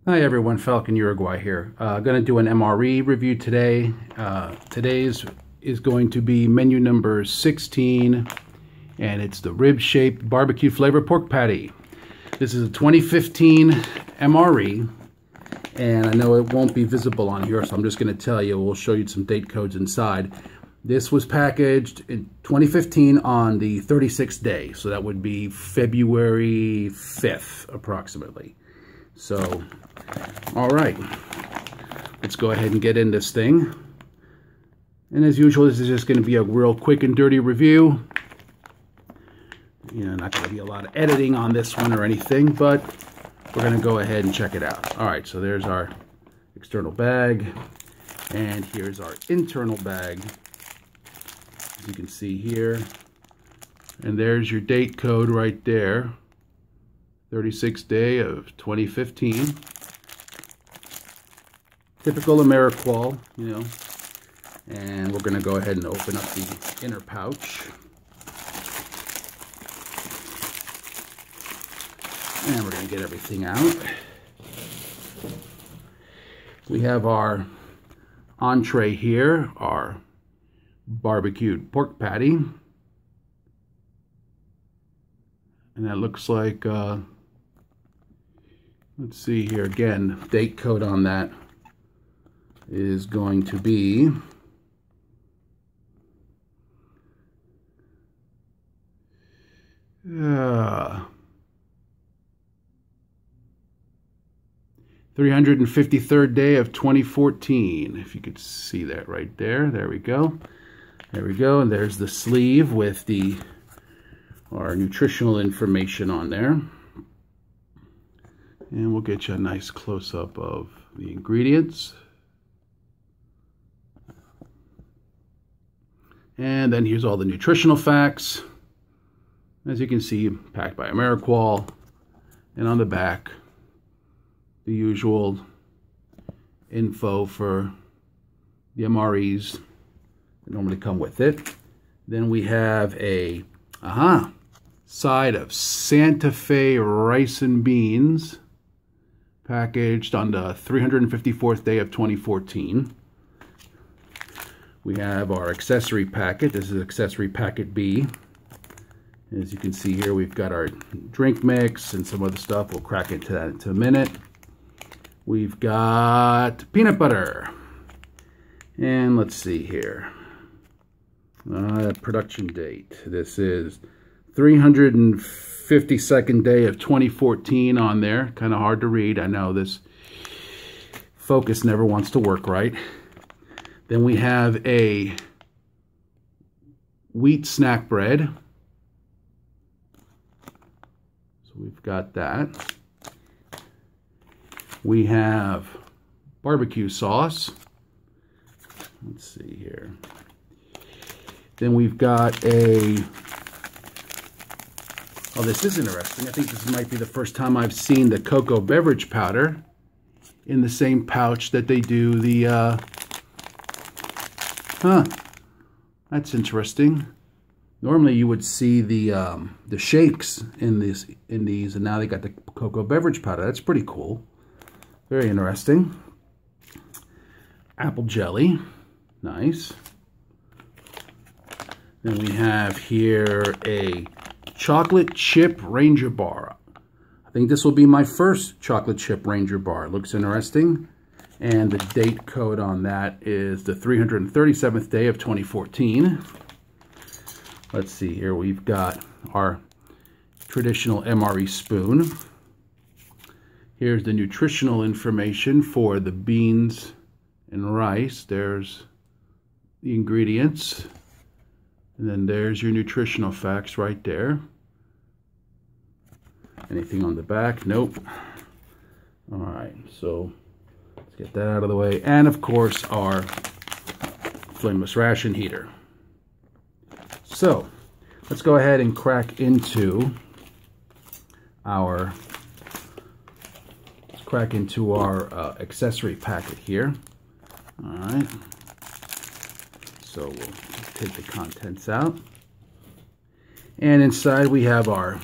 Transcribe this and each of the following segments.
Hi everyone, Falcon Uruguay here. Going to do an MRE review today. Today's is going to be menu number 16, and it's the rib-shaped barbecue flavor pork patty. This is a 2015 MRE, and I know it won't be visible on here, so I'm just going to tell you, we'll show you some date codes inside. This was packaged in 2015 on the 36th day, so that would be February 5th approximately. So, all right, let's go ahead and get in this thing. And as usual, this is just going to be a real quick and dirty review. You know, not going to be a lot of editing on this one or anything, but we're going to go ahead and check it out. All right, so there's our external bag, and here's our internal bag, as you can see here. And there's your date code right there. 36th day of 2015. Typical AmeriQual, you know. And we're going to go ahead and open up the inner pouch. And we're going to get everything out. We have our entree here, our barbecued pork patty. And that looks like, let's see here again, date code on that is going to be uh, 353rd day of 2014. If you could see that right there. There we go. There we go. And there's the sleeve with our nutritional information on there. And we'll get you a nice close-up of the ingredients. And then here's all the nutritional facts. As you can see, packed by AmeriQual. And on the back, the usual info for the MREs that normally come with it. Then we have a side of Santa Fe rice and beans, packaged on the 354th day of 2014. We have our accessory packet. This is accessory packet B. As you can see here, we've got our drink mix and some other stuff. We'll crack into that in a minute. We've got peanut butter. And let's see here. Production date. This is 352nd day of 2014 on there. Kind of hard to read. I know this focus never wants to work right. Then we have a wheat snack bread. So we've got that. We have barbecue sauce. Let's see here. Then we've got oh, this is interesting. I think this might be the first time I've seen the cocoa beverage powder in the same pouch that they do the, that's interesting. Normally you would see the shakes in these, and now they got the cocoa beverage powder. That's pretty cool. Very interesting. Apple jelly. Nice. Then we have here a chocolate chip Ranger bar. I think this will be my first chocolate chip Ranger bar. It looks interesting. And the date code on that is the 337th day of 2014. Let's see here. We've got our traditional MRE spoon. Here's the nutritional information for the beans and rice. There's the ingredients. And then there's your nutritional facts right there. Anything on the back? Nope. All right, so let's get that out of the way. And of course, our Flameless ration heater. So let's go ahead and crack into our accessory packet here. All right. So we'll take the contents out. And inside we have our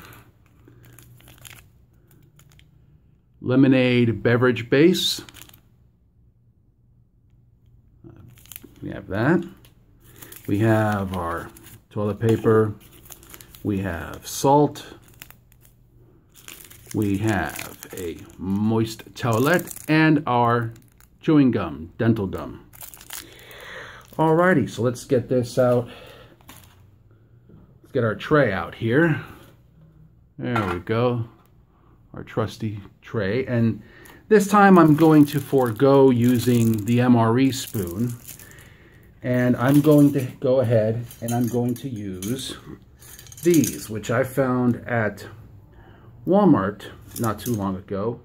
lemonade beverage base. We have that. We have our toilet paper. We have salt. We have a moist towelette and our chewing gum, dental gum. Alrighty, so let's get this out. Let's get our tray out here. There we go. Our trusty tray. And this time I'm going to forego using the MRE spoon. And I'm going to go ahead and I'm going to use these, which I found at Walmart not too long ago.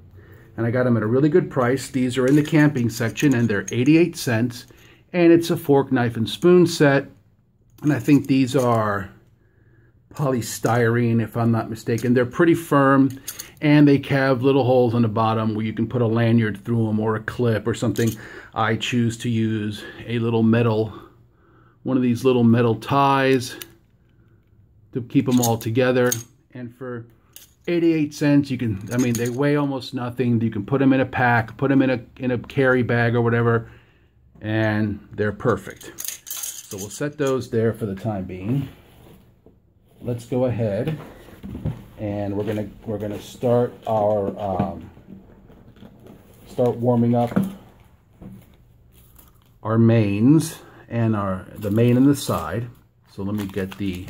And I got them at a really good price. These are in the camping section and they're 88 cents. And it's a fork, knife, and spoon set. And I think these are polystyrene, if I'm not mistaken. They're pretty firm and they have little holes on the bottom where you can put a lanyard through them or a clip or something. I choose to use a little metal, one of these little metal ties to keep them all together. And for 88 cents, you can, I mean, they weigh almost nothing. You can put them in a pack, put them in a carry bag or whatever, and they're perfect. So we'll set those there for the time being. Let's go ahead and we're gonna start our start warming up our mains and the main and the side. So let me get the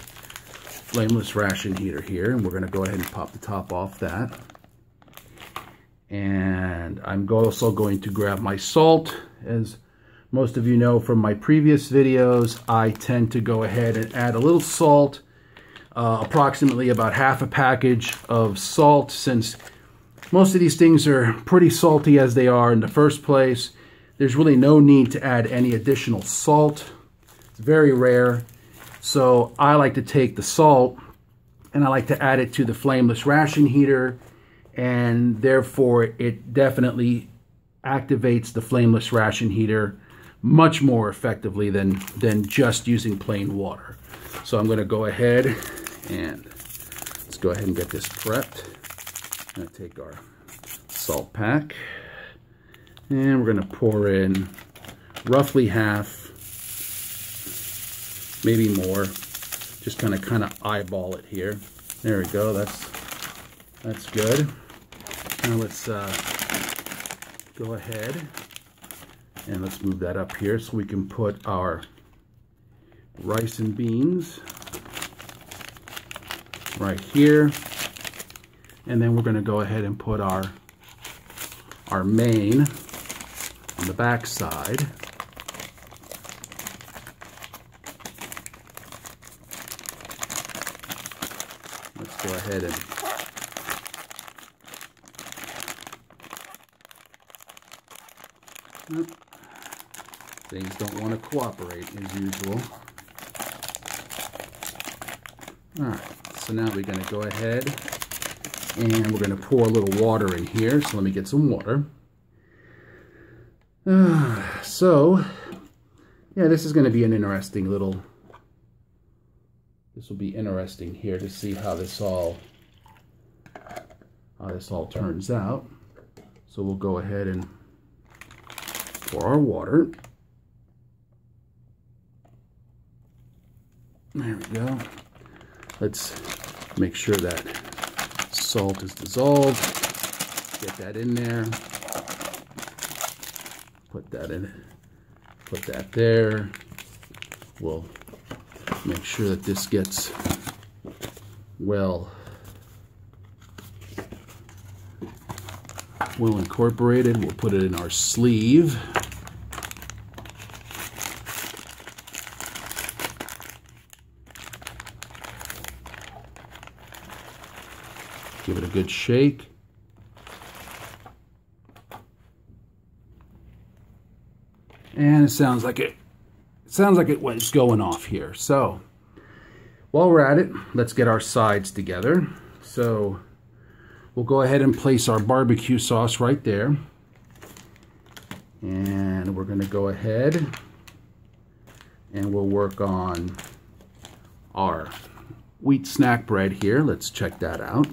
Flameless ration heater here, and we're going to go ahead and pop the top off that. And I'm also going to grab my salt. As most of you know from my previous videos, I tend to go ahead and add a little salt, approximately about half a package of salt, since most of these things are pretty salty as they are in the first place. There's really no need to add any additional salt. It's very rare. So I like to take the salt and I like to add it to the Flameless ration heater, and therefore it definitely activates the Flameless ration heater much more effectively than just using plain water. So I'm going to go ahead and let's go ahead and get this prepped. I'm going to take our salt pack and we're going to pour in roughly half, maybe more. Just kind of eyeball it here. There we go. That's good. Now let's go ahead and let's move that up here so we can put our rice and beans right here. And then we're going to go ahead and put our main on the back side. Let's go ahead and things don't want to cooperate as usual. Alright, so now we're going to go ahead and we're going to pour a little water in here. So let me get some water. So, yeah, this is going to be an interesting little... This will be interesting here to see how this all turns out. So we'll go ahead and pour our water. There we go. Let's make sure that salt is dissolved. Get that in there. Put that in. Put that there. We'll make sure that this gets well incorporated. We'll put it in our sleeve. Give it a good shake. And it sounds like it was going off here. So while we're at it, let's get our sides together. So we'll go ahead and place our barbecue sauce right there. And we're going to go ahead and we'll work on our wheat snack bread here. Let's check that out.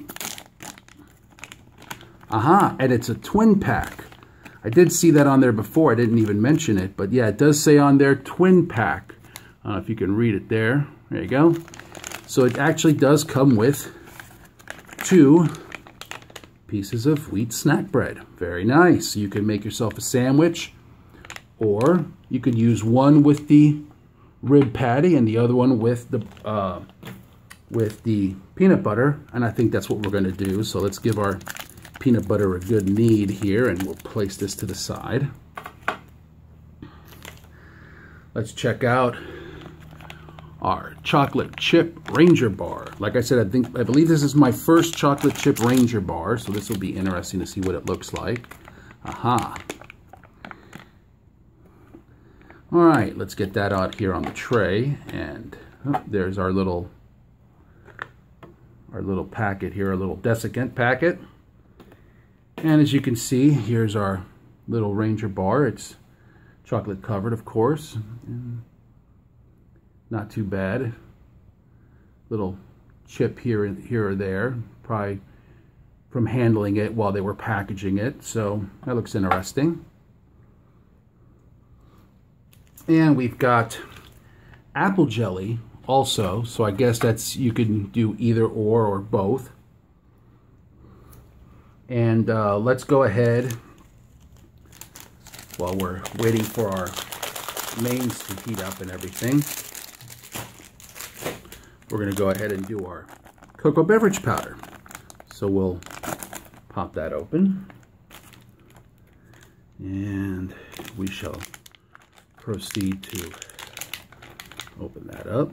Aha, and it's a twin pack. I did see that on there before. I didn't even mention it, but yeah, it does say on there twin pack. I don't know if you can read it there. There you go. So it actually does come with 2 pieces of wheat snack bread. Very nice. You can make yourself a sandwich, or you could use one with the rib patty and the other one with the peanut butter, and I think that's what we're going to do. So let's give our peanut butter a good knead here, and we'll place this to the side. Let's check out our chocolate chip Ranger bar. Like I said, I believe this is my first chocolate chip Ranger bar, so this will be interesting to see what it looks like. Aha. All right, let's get that out here on the tray, and there's our little packet here, our little desiccant packet. And as you can see, here's our little Ranger bar. It's chocolate covered, of course. Not too bad. Little chip here or there, probably from handling it while they were packaging it. So that looks interesting. And we've got apple jelly also. So I guess that's, you can do either or both. And let's go ahead, while we're waiting for our mains to heat up and everything, we're going to go ahead and do our cocoa beverage powder. So we'll pop that open, and we shall proceed to open that up.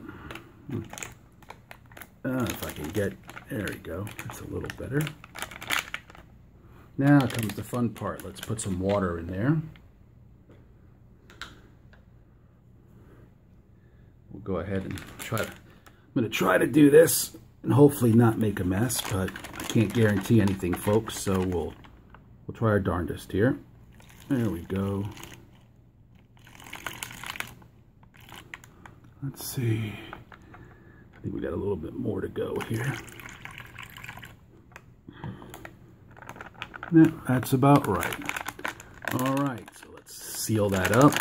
If I can get, there we go, that's a little better. Now comes the fun part. Let's put some water in there. We'll go ahead and try to, I'm going to try to do this and hopefully not make a mess, but I can't guarantee anything, folks, so we'll try our darndest here. There we go. Let's see. I think we got a little bit more to go here. Yeah, that's about right. All right, so let's seal that up,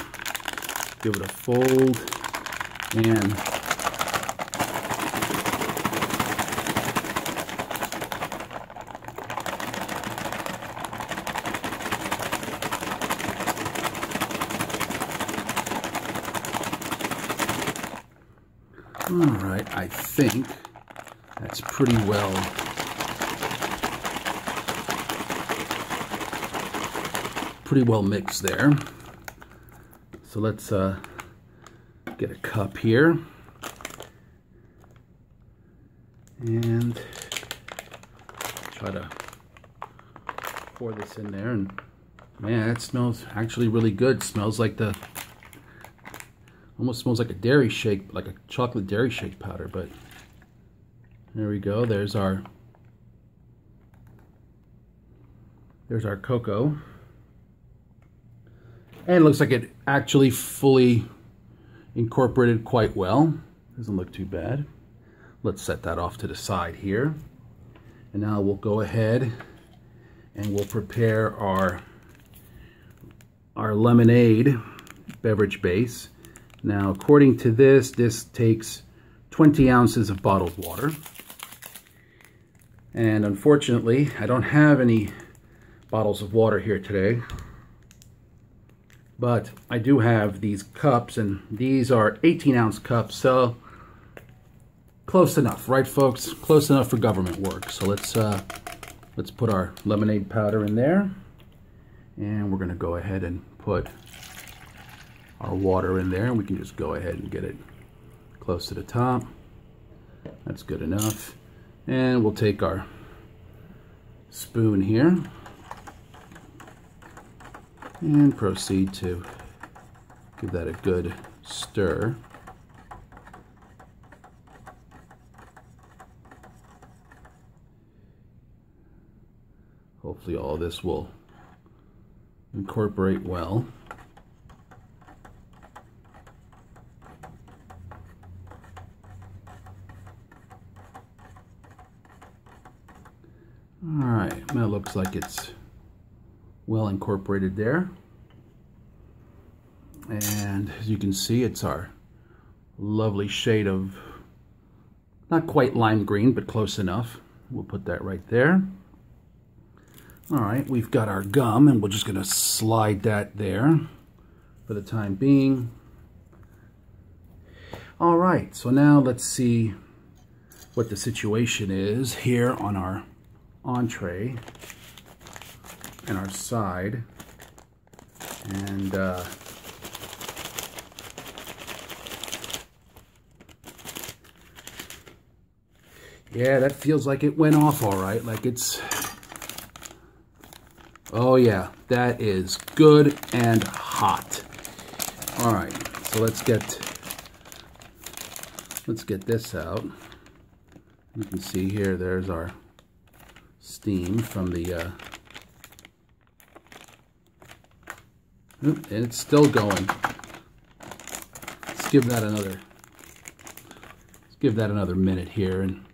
give it a fold, and all right, I think that's pretty well mixed there. So let's get a cup here and try to pour this in there. And man, it smells actually really good. It smells like almost smells like a dairy shake, like a chocolate dairy shake powder. But there we go. There's our cocoa. And it looks like it actually fully incorporated quite well. Doesn't look too bad. Let's set that off to the side here. And now we'll go ahead and we'll prepare our lemonade beverage base. Now, according to this takes 20 ounces of bottled water. And unfortunately, I don't have any bottles of water here today. But I do have these cups, and these are 18-ounce cups, so close enough, right, folks? Close enough for government work. So let's put our lemonade powder in there, and we're going to go ahead and put our water in there, and we can just go ahead and get it close to the top. That's good enough. And we'll take our spoon here and proceed to give that a good stir. Hopefully all of this will incorporate well. All right, I'm gonna looks like it's well incorporated there. And as you can see, it's our lovely shade of, not quite lime green, but close enough. We'll put that right there. All right, we've got our gum, and we're just gonna slide that there for the time being. All right, so now let's see what the situation is here on our entree and our side. And yeah, that feels like it went off all right. Like it's, oh yeah, that is good and hot. All right, so let's get this out. You can see here, there's our steam from the, and it's still going. Let's give that another minute here, and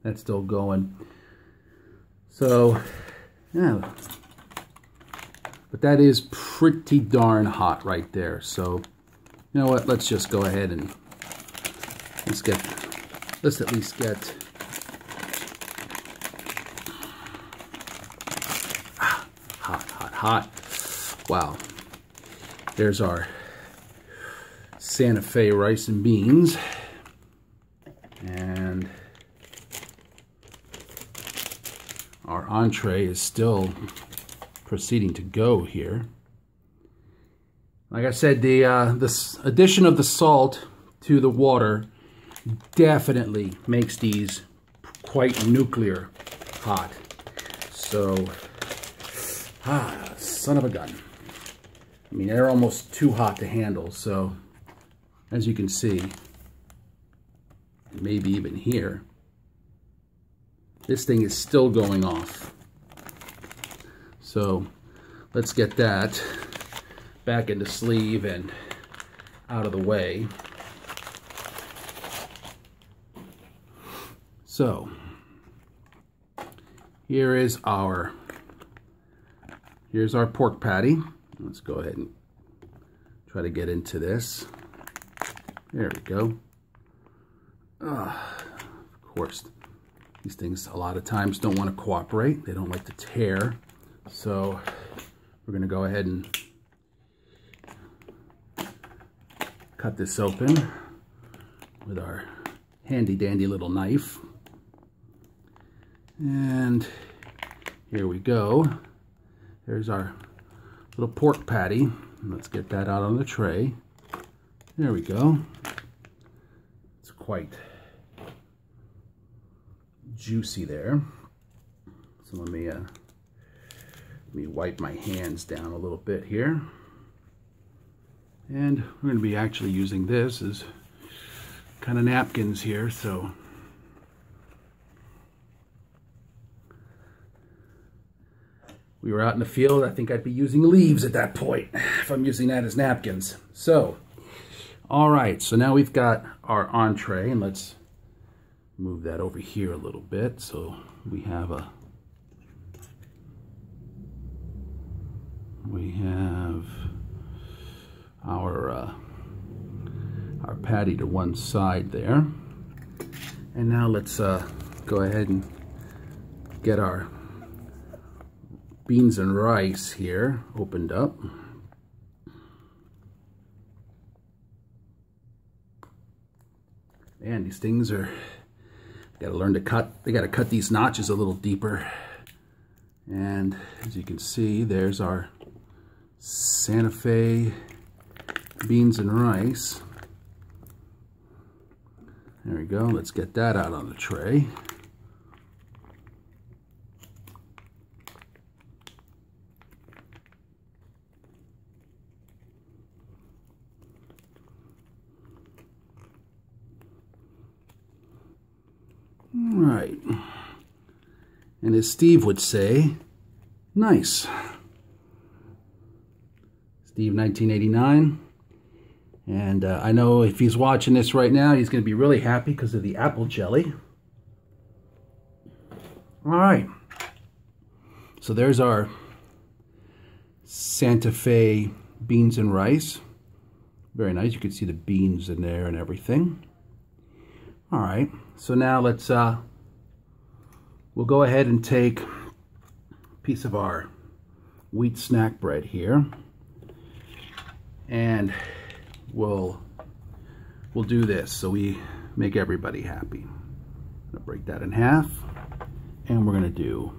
that's still going. So, yeah, but that is pretty darn hot right there. So, you know what? Let's just go ahead and let's at least get hot. Wow. There's our Santa Fe rice and beans. And our entree is still proceeding to go here. Like I said, this addition of the salt to the water definitely makes these quite nuclear hot. So, son of a gun. I mean, they're almost too hot to handle. So, as you can see, maybe even here, this thing is still going off. So, let's get that back into sleeve and out of the way. So, here's our pork patty. Let's go ahead and try to get into this. There we go. Of course, these things a lot of times don't want to cooperate. They don't like to tear. So we're going to go ahead and cut this open with our handy dandy little knife. And here we go. There's our little pork patty. Let's get that out on the tray. There we go. It's quite juicy there. So let me wipe my hands down a little bit here. And we're going to be actually using this as kind of napkins here. So we were out in the field. I think I'd be using leaves at that point if I'm using that as napkins. So, all right. So now we've got our entree, and let's move that over here a little bit. So we have our patty to one side there. And now let's go ahead and get our beans and rice here opened up. And these things are, gotta learn to cut. They gotta cut these notches a little deeper. And as you can see, there's our Santa Fe beans and rice. There we go. Let's get that out on the tray. All right. And as Steve would say, nice. Steve, 1989. And I know if he's watching this right now, he's going to be really happy because of the apple jelly. All right. So there's our Santa Fe beans and rice. Very nice. You can see the beans in there and everything. All right. So now let's we'll go ahead and take a piece of our wheat snack bread here, and we'll do this so we make everybody happy. I'm gonna break that in half, and we're gonna do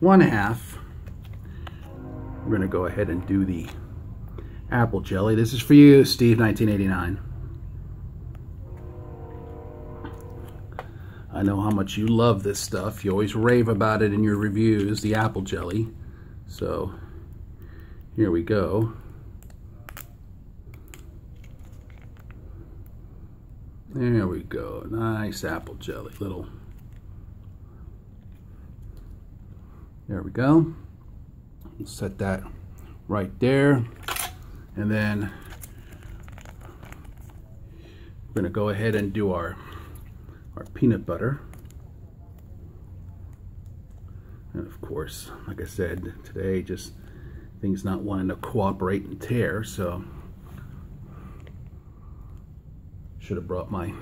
1/2. We're gonna go ahead and do the apple jelly. This is for you, Steve, 1989. I know how much you love this stuff. You always rave about it in your reviews, the apple jelly. So here we go. There we go. Nice apple jelly. Little. There we go. We'll set that right there. And then we're going to go ahead and do our peanut butter. And of course, like I said, today just things not wanting to cooperate and tear, so should have brought my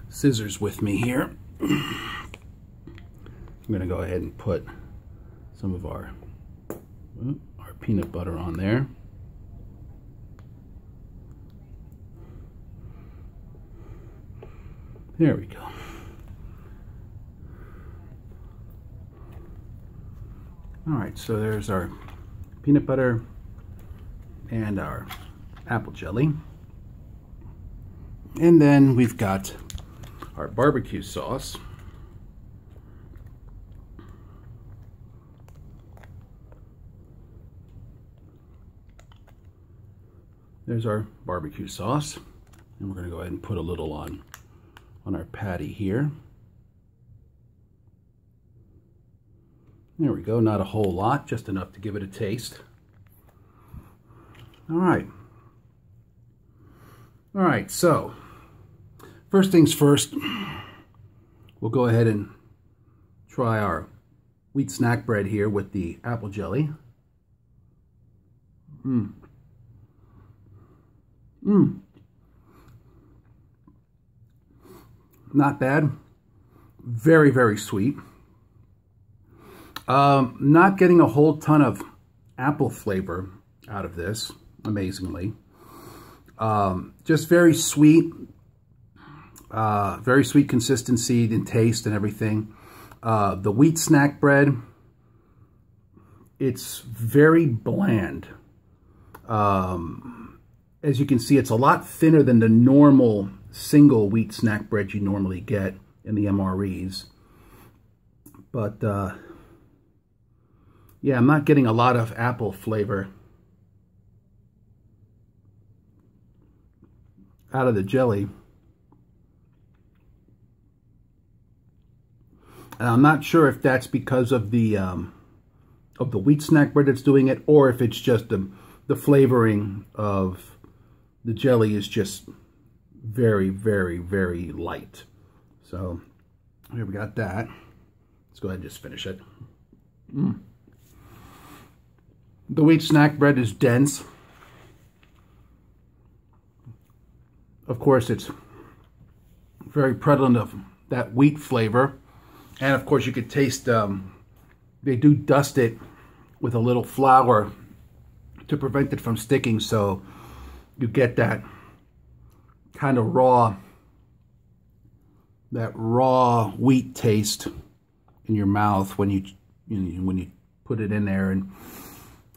scissors with me here. I'm going to go ahead and put some of our peanut butter on there. There we go. All right, so there's our peanut butter and our apple jelly. And then we've got our barbecue sauce. There's our barbecue sauce. And we're going to go ahead and put a little on our patty here. There we go, not a whole lot, just enough to give it a taste. All right. All right, so first things first, we'll go ahead and try our wheat snack bread here with the apple jelly. Not bad. Very, very sweet. Not getting a whole ton of apple flavor out of this, amazingly. Just very sweet consistency and taste and everything. The wheat snack bread, it's very bland. As you can see, it's a lot thinner than the normal single wheat snack bread you normally get in the MREs. But yeah, I'm not getting a lot of apple flavor out of the jelly. And I'm not sure if that's because of the wheat snack bread that's doing it, or if it's just the flavoring of the jelly is just very, very, very light. So here we got that. Let's go ahead and just finish it. The wheat snack bread is dense. Of course, it's very prevalent of that wheat flavor. And of course, you could taste, they do dust it with a little flour to prevent it from sticking. So you get that kind of raw wheat taste in your mouth when you put it in there. And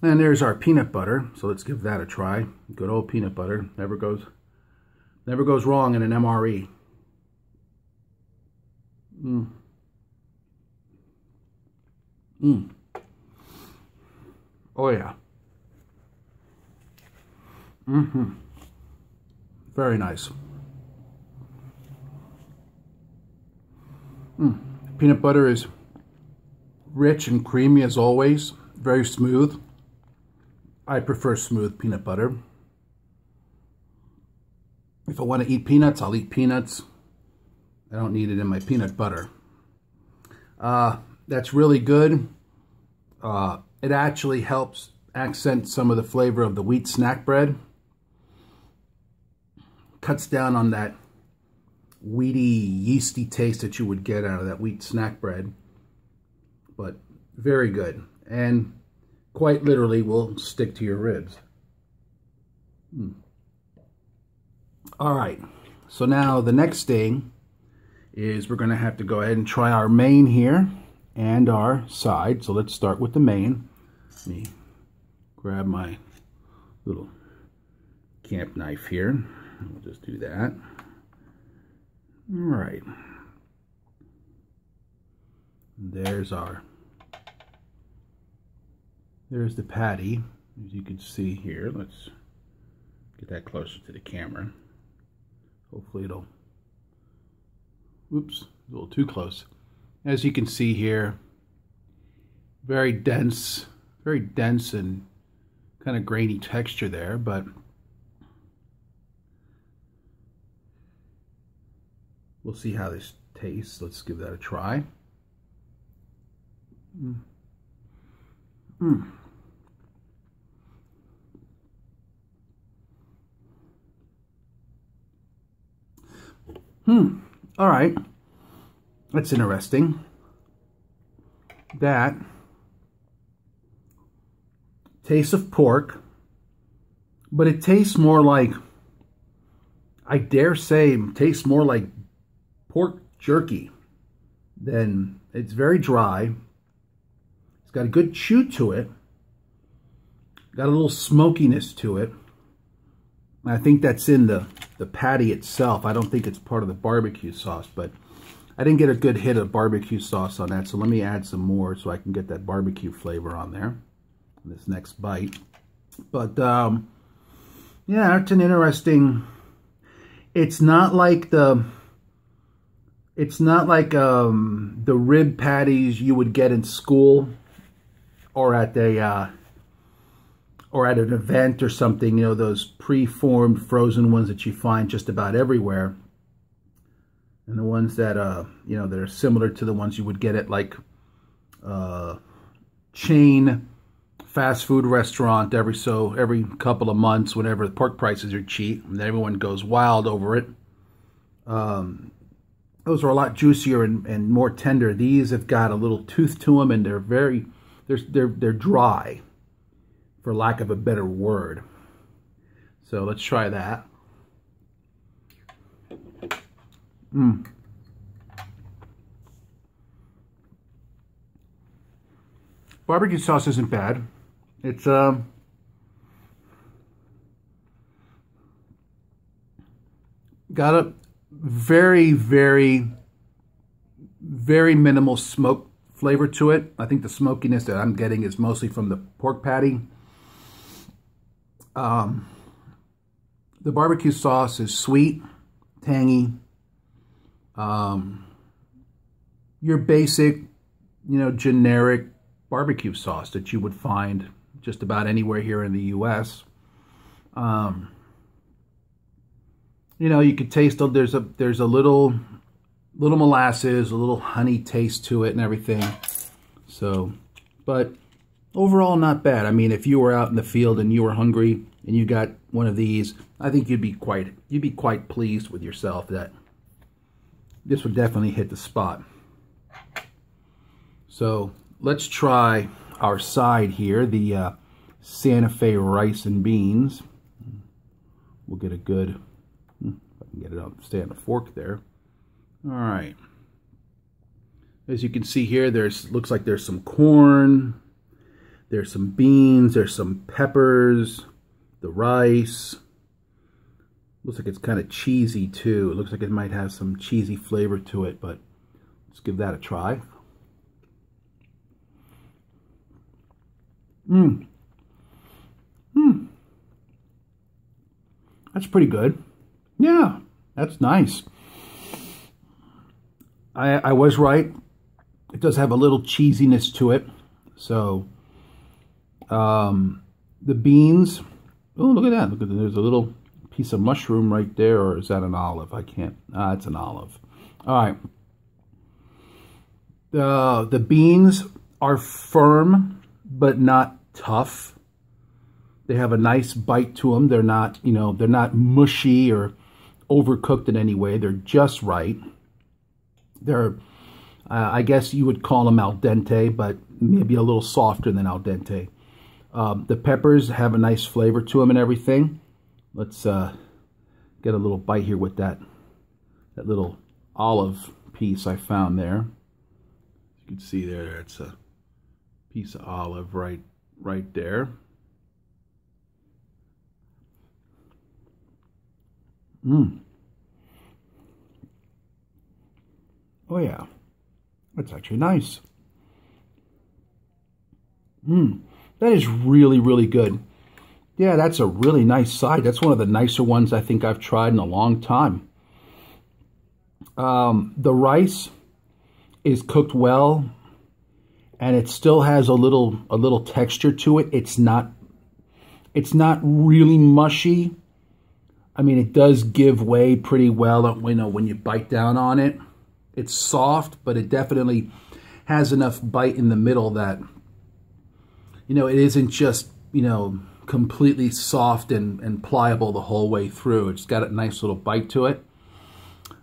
there's our peanut butter. So let's give that a try. Good old peanut butter. Never goes wrong in an MRE. Oh yeah. Very nice. Peanut butter is rich and creamy as always. Very smooth. I prefer smooth peanut butter. If I want to eat peanuts, I'll eat peanuts. I don't need it in my peanut butter. that's really good. It actually helps accent some of the flavor of the wheat snack bread. Cuts down on that weedy, yeasty taste that you would get out of that wheat snack bread. But very good. And quite literally will stick to your ribs. All right. So now the next thing is we're going to have to go ahead and try our main here and our side. So let's start with the main. Let me grab my little camp knife here. We'll just do that. All right. There's the patty, as you can see here. Let's get that closer to the camera. Hopefully it'll, whoops, a little too close. As you can see here, very dense and kind of grainy texture there, but we'll see how this tastes. Let's give that a try. All right. That's interesting. That taste of pork, but it tastes more like, I dare say, tastes more like pork jerky. Then it's very dry. It's got a good chew to it. Got a little smokiness to it. I think that's in the patty itself. I don't think it's part of the barbecue sauce, but I didn't get a good hit of barbecue sauce on that, so let me add some more so I can get that barbecue flavor on there in this next bite. But yeah, it's an interesting. It's not like the rib patties you would get in school or at an event or something, you know, those pre-formed frozen ones that you find just about everywhere. And the ones that, you know, that are similar to the ones you would get at like chain fast food restaurant every couple of months whenever the pork prices are cheap and everyone goes wild over it. Those are a lot juicier and more tender. These have got a little tooth to them and they're dry, for lack of a better word. So let's try that. Barbecue sauce isn't bad. It's got a very, very, very minimal smoke flavor to it. I think the smokiness that I'm getting is mostly from the pork patty. The barbecue sauce is sweet, tangy. Your basic, you know, generic barbecue sauce that you would find just about anywhere here in the U.S. You know, you could taste there's a little molasses, a little honey taste to it and everything. So, but overall not bad. I mean, if you were out in the field and you were hungry and you got one of these, I think you'd be quite pleased with yourself that this would definitely hit the spot. So let's try our side here, the Santa Fe rice and beans. We'll get a good, if I can get it up, stay on the fork there. All right. As you can see here, looks like there's some corn, there's some beans, there's some peppers, the rice. Looks like it's kind of cheesy too. It looks like it might have some cheesy flavor to it, but let's give that a try. That's pretty good. Yeah, that's nice. I was right. It does have a little cheesiness to it. So, the beans. Oh, look at that. Look at that. There's a little piece of mushroom right there, or is that an olive? I can't. It's an olive. All right. The beans are firm, but not tough. They have a nice bite to them. They're not, you know, they're not mushy or overcooked in any way. They're just right. They're, I guess you would call them al dente, but maybe a little softer than al dente. The peppers have a nice flavor to them and everything. Let's get a little bite here with that little olive piece I found there. You can see there, it's a piece of olive right there. Oh yeah, that's actually nice. That is really, really good. Yeah, that's a really nice side. That's one of the nicer ones I think I've tried in a long time. The rice is cooked well, and it still has a little texture to it. It's not really mushy. I mean, it does give way pretty well, you know, when you bite down on it. It's soft, but it definitely has enough bite in the middle that, you know, it isn't just, you know, completely soft and pliable the whole way through. It's got a nice little bite to it.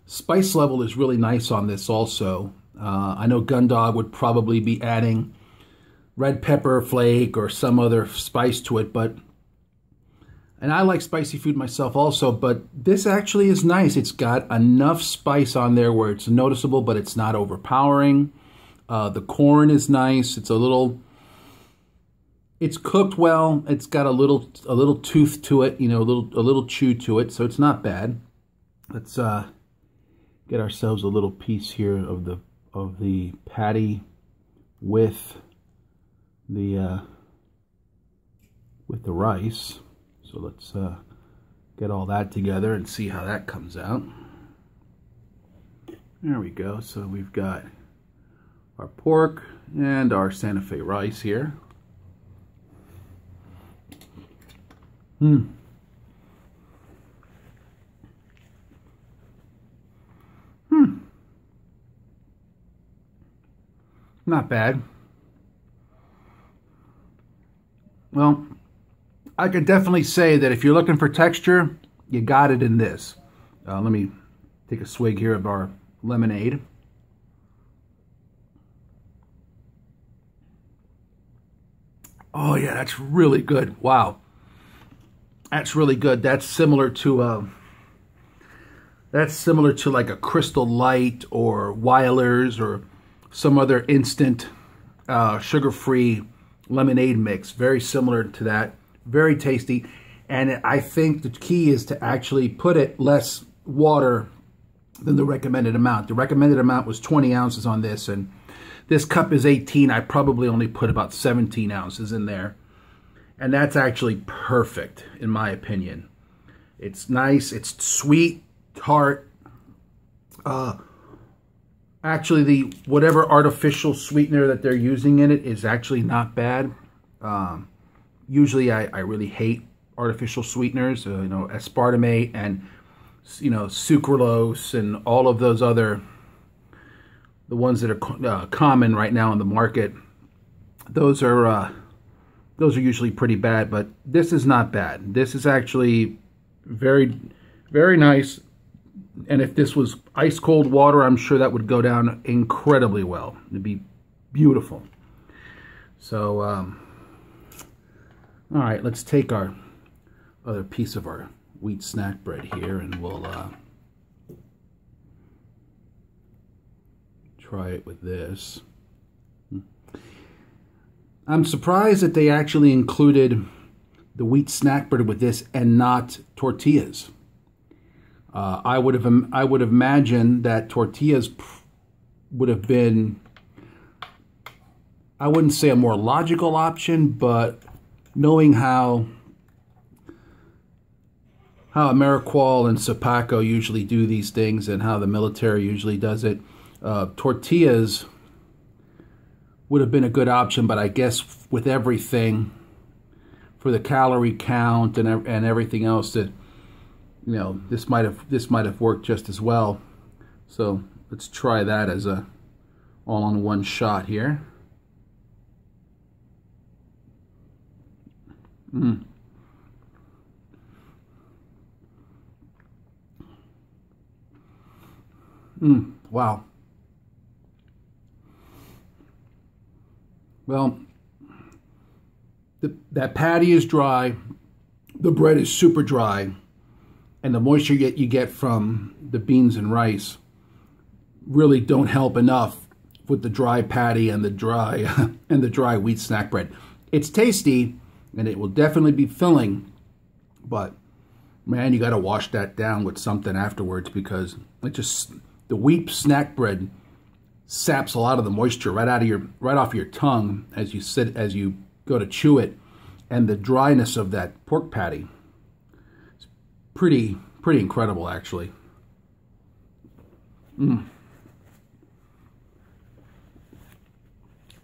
Spice level is really nice on this also. I know Gundog would probably be adding red pepper flake or some other spice to it, and I like spicy food myself also, but this actually is nice. It's got enough spice on there where it's noticeable, but it's not overpowering. The corn is nice. It's cooked well. It's got a little tooth to it, you know, a little chew to it, so it's not bad. Let's get ourselves a little piece here of the patty with the rice. So let's get all that together and see how that comes out. There we go. So we've got our pork and our Santa Fe rice here. Not bad. Well, I could definitely say that if you're looking for texture, you got it in this. Let me take a swig here of our lemonade. Oh yeah, that's really good. Wow, that's really good. That's similar to like a Crystal Light or Weiler's or some other instant sugar-free lemonade mix. Very similar to that. Very tasty. And I think the key is to actually put it less water than the recommended amount. The recommended amount was 20 ounces on this, and this cup is 18. I probably only put about 17 ounces in there. And that's actually perfect, in my opinion. It's nice. It's sweet, tart. Actually, whatever artificial sweetener that they're using in it is actually not bad. Usually, I really hate artificial sweeteners, you know, aspartame and, you know, sucralose and all of those other, the ones that are common right now in the market. Those are usually pretty bad, but this is not bad. This is actually very, very nice. And if this was ice cold water, I'm sure that would go down incredibly well. It'd be beautiful. So, all right, let's take our other piece of our wheat snack bread here, and we'll try it with this. I'm surprised that they actually included the wheat snack bread with this and not tortillas. I would have imagined that tortillas would have been, I wouldn't say a more logical option, but knowing how Ameriqual and Sapaco usually do these things and how the military usually does it, tortillas would have been a good option. But I guess with everything, for the calorie count and everything else, that, you know, this might have worked just as well. So let's try that as a all on one shot here. Wow. Well, that patty is dry, the bread is super dry, and the moisture you get from the beans and rice really don't help enough with the dry patty and the dry and the dry wheat snack bread. It's tasty and it will definitely be filling, but man, you got to wash that down with something afterwards, because it just, the wheat snack bread saps a lot of the moisture right off your tongue as you go to chew it, and the dryness of that pork patty is pretty incredible, actually.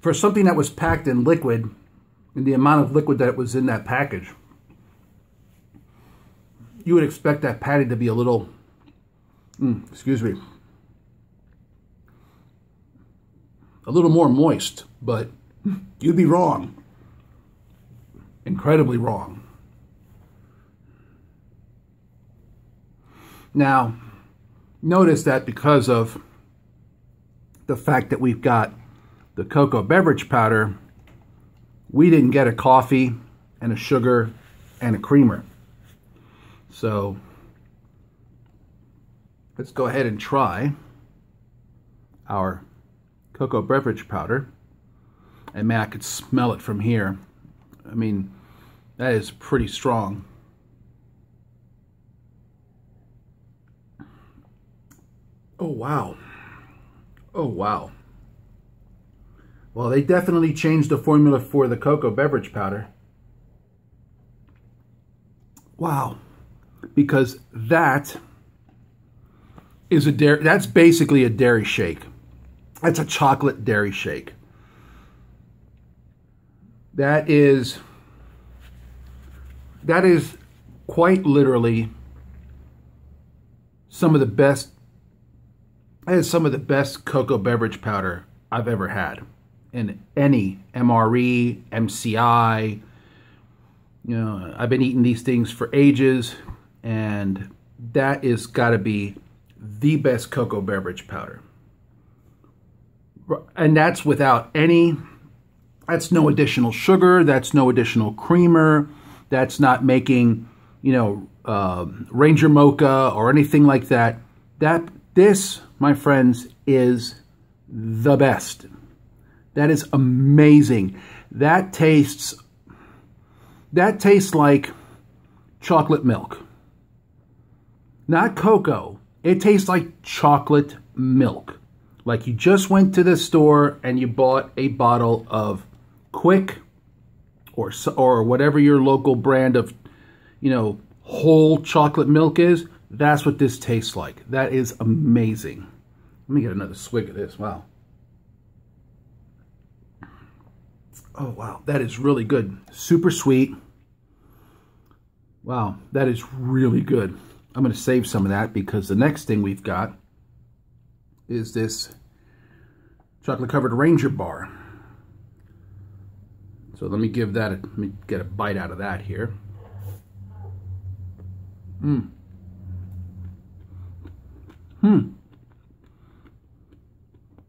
For something that was packed in liquid, and the amount of liquid that was in that package, you would expect that patty to be a little, excuse me, a little more moist, but you'd be wrong. Incredibly wrong. Now, notice that because of the fact that we've got the cocoa beverage powder, we didn't get a coffee and a sugar and a creamer. So let's go ahead and try our cocoa beverage powder. And man, I could smell it from here. I mean, that is pretty strong. Oh, wow. Oh, wow. Well, they definitely changed the formula for the cocoa beverage powder. Wow. Because that is that's basically a dairy shake. That's a chocolate dairy shake. That is quite literally some of the best, that is some of the best cocoa beverage powder I've ever had in any MRE, MCI. You know, I've been eating these things for ages, and that is got to be the best cocoa beverage powder. And that's without any, that's no additional sugar, that's no additional creamer, that's not making, you know, Ranger Mocha or anything like that. This, my friends, is the best. That is amazing. That tastes like chocolate milk. Not cocoa. It tastes like chocolate milk. Like you just went to the store and you bought a bottle of Quick or whatever your local brand of, you know, whole chocolate milk is. That's what this tastes like. That is amazing. Let me get another swig of this. Wow. Oh, wow. That is really good. Super sweet. Wow. That is really good. I'm going to save some of that because the next thing we've got is this chocolate covered Ranger bar. So let me give that let me get a bite out of that here.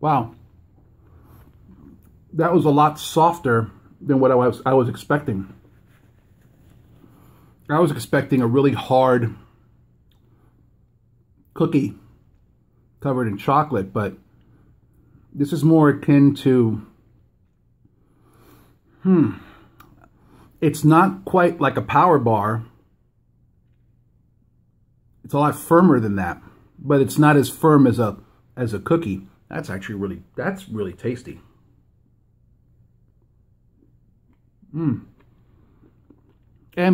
Wow. That was a lot softer than what I was expecting. I was expecting a really hard cookie covered in chocolate, but this is more akin to, it's not quite like a power bar. It's a lot firmer than that, but it's not as firm as a cookie. That's actually that's really tasty. And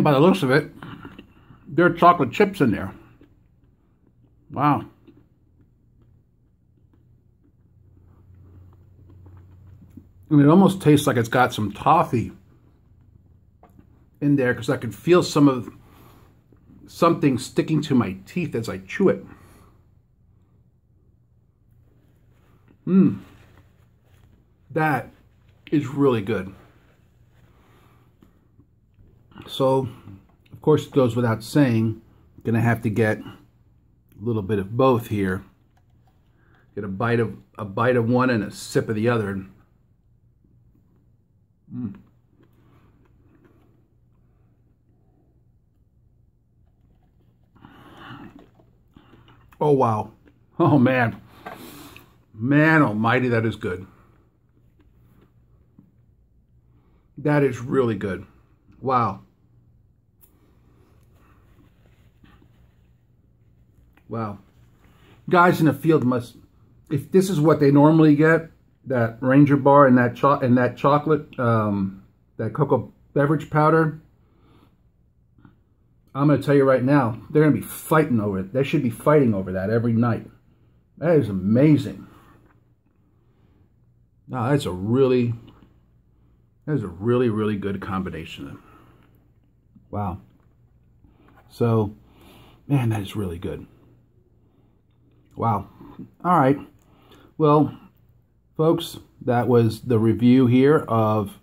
by the looks of it, there are chocolate chips in there. Wow. And it almost tastes like it's got some toffee in there because I can feel something sticking to my teeth as I chew it. That is really good. So, of course, it goes without saying, I'm gonna have to get a little bit of both here. Get a bite of one and a sip of the other. Oh wow. Oh man. Man almighty, that is good. That is really good. Wow. Wow. Guys in the field must, if this is what they normally get, that Ranger bar and that chocolate, that cocoa beverage powder, I'm going to tell you right now, they're going to be fighting over it. They should be fighting over that every night. That is amazing. No, that's a really, really good combination. Wow. So, man, that is really good. Wow. All right. Well, folks, that was the review here of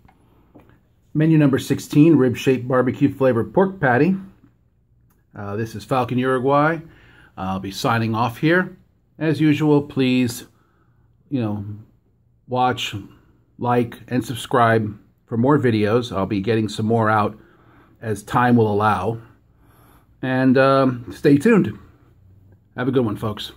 menu number 16, rib-shaped barbecue flavored pork patty. This is Falcon Uruguay. I'll be signing off here. As usual, please, watch, like, and subscribe for more videos. I'll be getting some more out as time will allow. And stay tuned. Have a good one, folks.